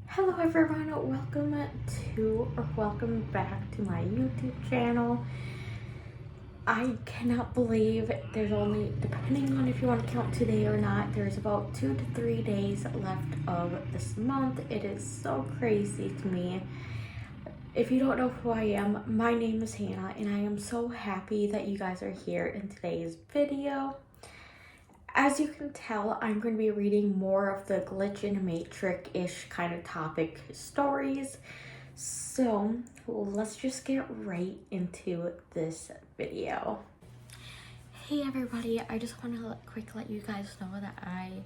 Hello everyone, welcome back to my YouTube channel. I cannot believe there's only, depending on if you want to count today or not, there's about 2 to 3 days left of this month. It is so crazy to me. If you don't know who I am, my name is Hannah and I am so happy that you guys are here in today's video. As you can tell, I'm going to be reading more of the glitch in a matrix-ish kind of topic stories. So let's just get right into this video. Hey everybody, I just want to let you guys know that I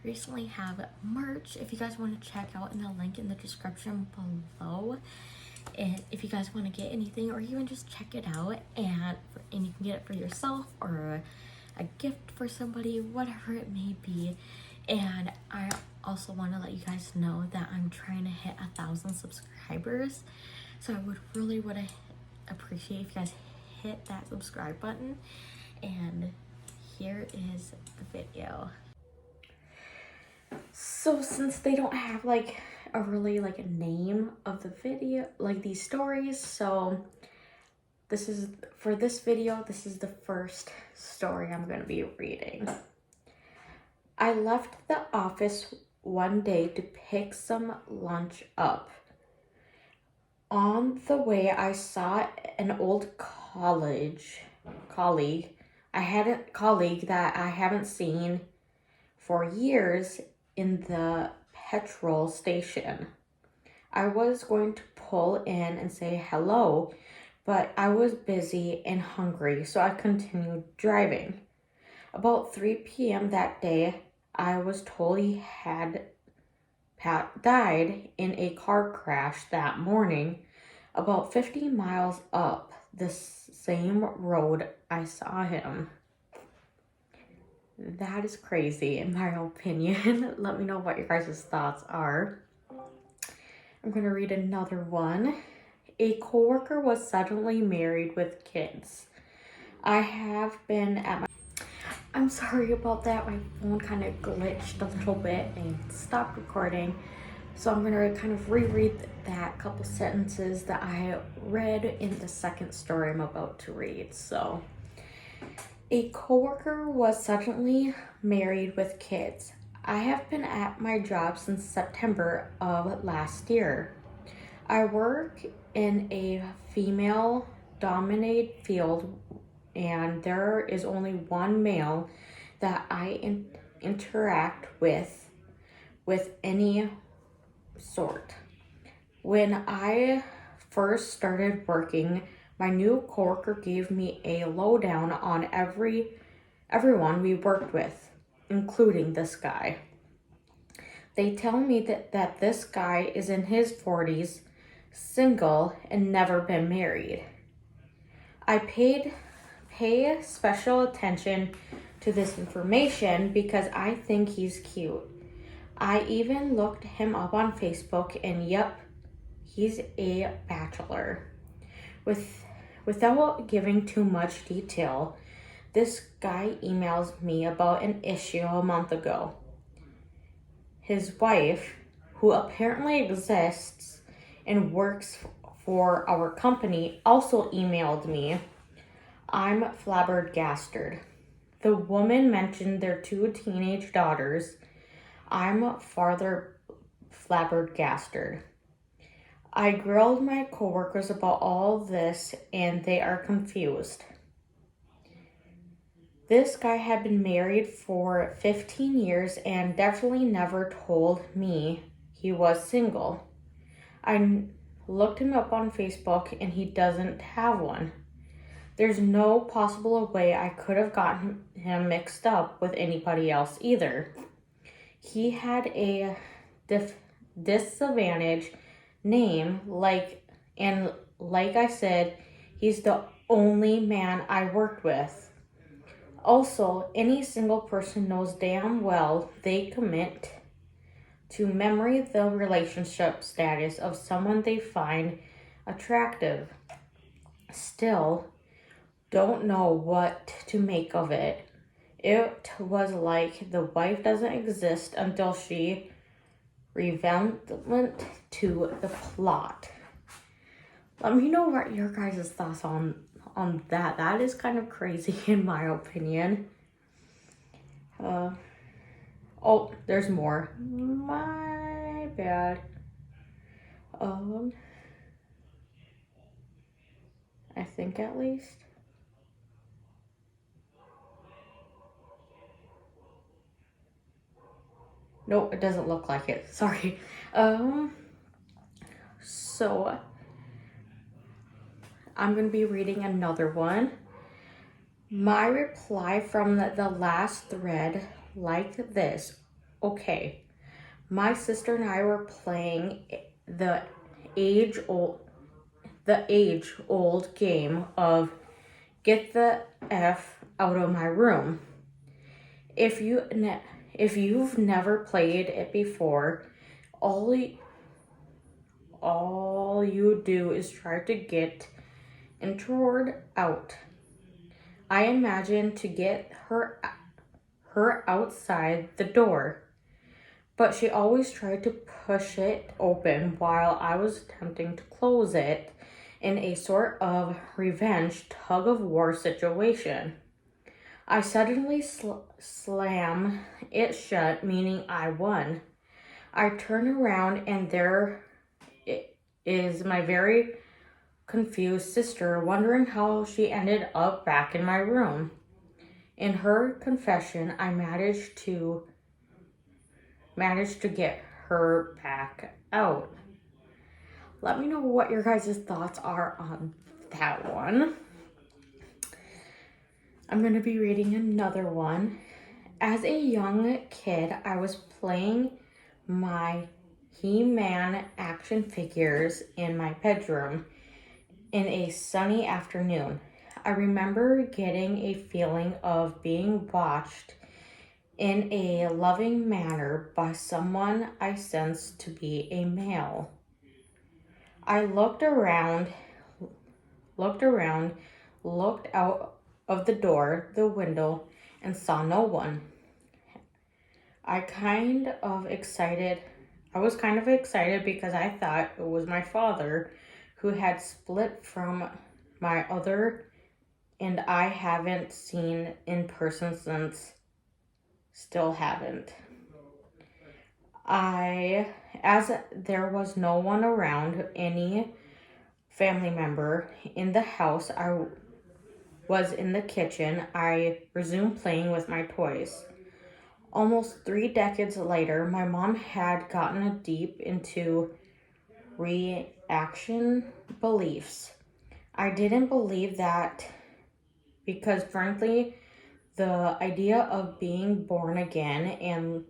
recently have merch. If you guys want to check out in the link in the description below. And if you guys want to get anything or even just check it out and you can get it for yourself or a gift for somebody, whatever it may be. And I also want to let you guys know that I'm trying to hit 1,000 subscribers, so I would appreciate if you guys hit that subscribe button. And here is the video. So since they don't have like a name of the video, like these stories, so this is the first story I'm going to be reading. I left the office one day to pick some lunch up. On the way, I saw an old colleague. I had a colleague that I haven't seen for years in the petrol station. I was going to pull in and say hello, but I was busy and hungry, so I continued driving. About 3 p.m. that day, I was told he had died in a car crash that morning, about 50 miles up the same road I saw him. That is crazy, in my opinion. Let me know what your guys' thoughts are. I'm going to read another one. A coworker was suddenly married with kids. I have been at my... I'm sorry about that. My phone kind of glitched a little bit and stopped recording. So I'm going to kind of reread that couple sentences that I read in the second story I'm about to read. So, a coworker was suddenly married with kids. I have been at my job since September of last year. I work in a female-dominated field, and there is only one male that I interact with any sort. When I first started working, my new coworker gave me a lowdown on everyone we worked with, including this guy. They tell me that this guy is in his 40s, single, and never been married. I pay special attention to this information because I think he's cute. I even looked him up on Facebook, and yep, he's a bachelor. Without giving too much detail, this guy emails me about an issue a month ago. His wife, who apparently exists and works for our company, also emailed me. I'm flabbergasted. The woman mentioned their 2 teenage daughters. I'm farther flabbergasted. I grilled my coworkers about all this, and they are confused. This guy had been married for 15 years and definitely never told me he was single. I looked him up on Facebook, and he doesn't have one. There's no possible way I could have gotten him mixed up with anybody else either. He had a disadvantage name, like I said, he's the only man I worked with. Also, any single person knows damn well they commit to memory the relationship status of someone they find attractive. Still, don't know what to make of it. It was like the wife doesn't exist until she revamped to the plot. Let me know what your guys' thoughts on that. That is kind of crazy in my opinion. Oh, there's more. My bad. I think at least. Nope, it doesn't look like it. Sorry. So I'm gonna be reading another one. My reply from the last thread like this. Okay. My sister and I were playing the age-old game of get the F out of my room. If you've never played it before, all you do is try to get introvert out. I imagine to get her outside the door, but she always tried to push it open while I was attempting to close it in a sort of revenge tug-of-war situation. I suddenly slam it shut, meaning I won. I turn around and there is my very confused sister wondering how she ended up back in my room. In her confession, I managed to get her back out. Let me know what your guys' thoughts are on that one. I'm going to be reading another one. As a young kid, I was playing my He-Man action figures in my bedroom in a sunny afternoon. I remember getting a feeling of being watched in a loving manner by someone I sensed to be a male. I looked out of the window, and saw no one. I was kind of excited because I thought it was my father who had split from my other and I haven't seen in person since. Still haven't. As there was no one around, any family member in the house, I was in the kitchen. I resumed playing with my toys. Almost 3 decades later, my mom had gotten deep into reaction beliefs. I didn't believe that because, frankly, the idea of being born again and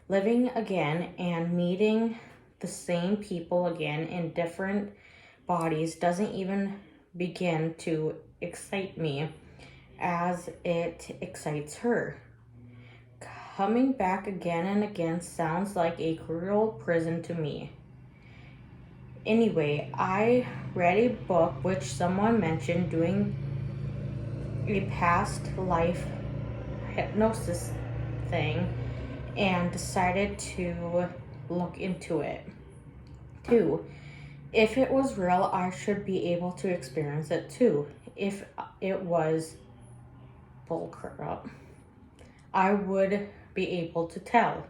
living again and meeting the same people again in different bodies doesn't even begin to excite me as it excites her. Coming back again and again sounds like a cruel prison to me. Anyway, I read a book which someone mentioned doing a past life hypnosis thing and decided to look into it. 2. If it was real, I should be able to experience it too. If it was bullcrap, I would be able to tell.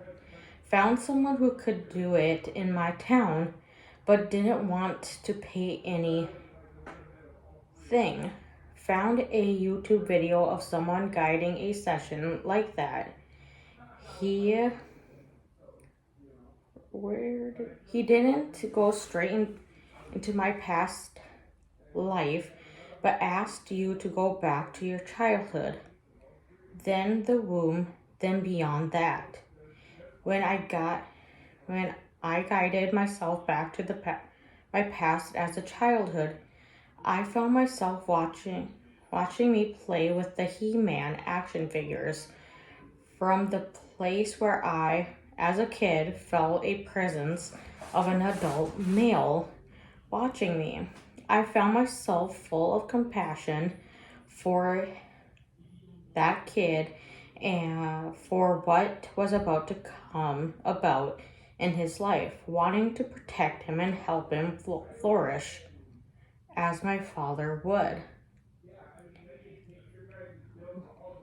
Found someone who could do it in my town, but didn't want to pay anything. Found a YouTube video of someone guiding a session like that. He didn't go straight into my past life, but asked you to go back to your childhood, then the womb, then beyond that. When I guided myself back to my past as a childhood, I found myself watching me play with the He-Man action figures from the place where I, as a kid, felt a presence of an adult male watching me. I found myself full of compassion for that kid and for what was about to come about in his life, wanting to protect him and help him flourish as my father would.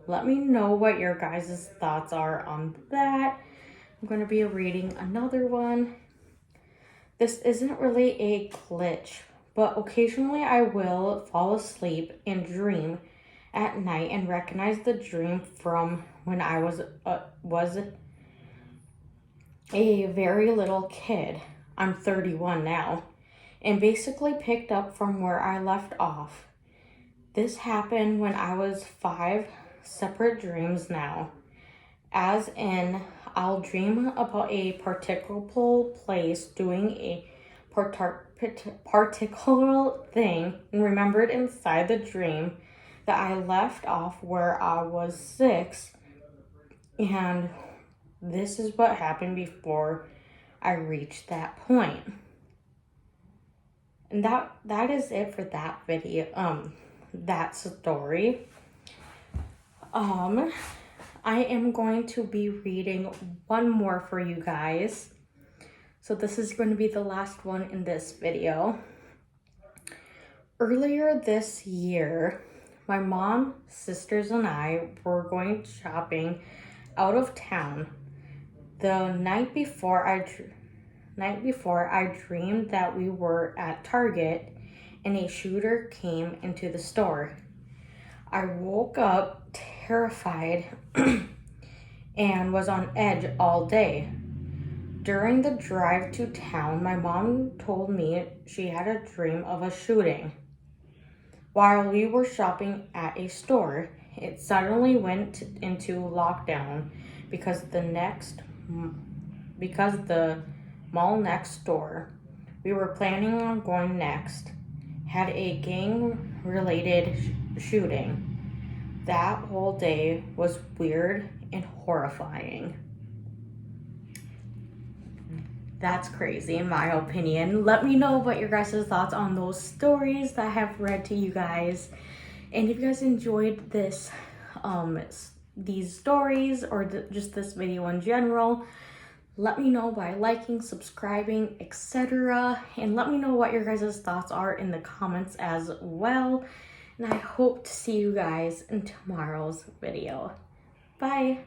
Let me know what your guys' thoughts are on that. I'm going to be reading another one. This isn't really a glitch, but occasionally I will fall asleep and dream at night and recognize the dream from when I was a very little kid. I'm 31 now, and basically picked up from where I left off. This happened when I was 5 separate dreams now. As in, I'll dream about a particular place doing a particular thing and remembered inside the dream that I left off where I was 6, and this is what happened before I reached that point. And that is it for that video, that story. I am going to be reading one more for you guys. So this is going to be the last one in this video. Earlier this year, my mom, sisters, and I were going shopping out of town. The night before I dreamed that we were at Target and a shooter came into the store. I woke up terrified and was on edge all day. During the drive to town, my mom told me she had a dream of a shooting. While we were shopping at a store, it suddenly went into lockdown because the mall next door we were planning on going next had a gang-related shooting. That whole day was weird and horrifying. That's crazy in my opinion. Let me know what your guys' thoughts on those stories that I have read to you guys. And if you guys enjoyed this, these stories or just this video in general, let me know by liking, subscribing, etc. And let me know what your guys' thoughts are in the comments as well. And I hope to see you guys in tomorrow's video. Bye.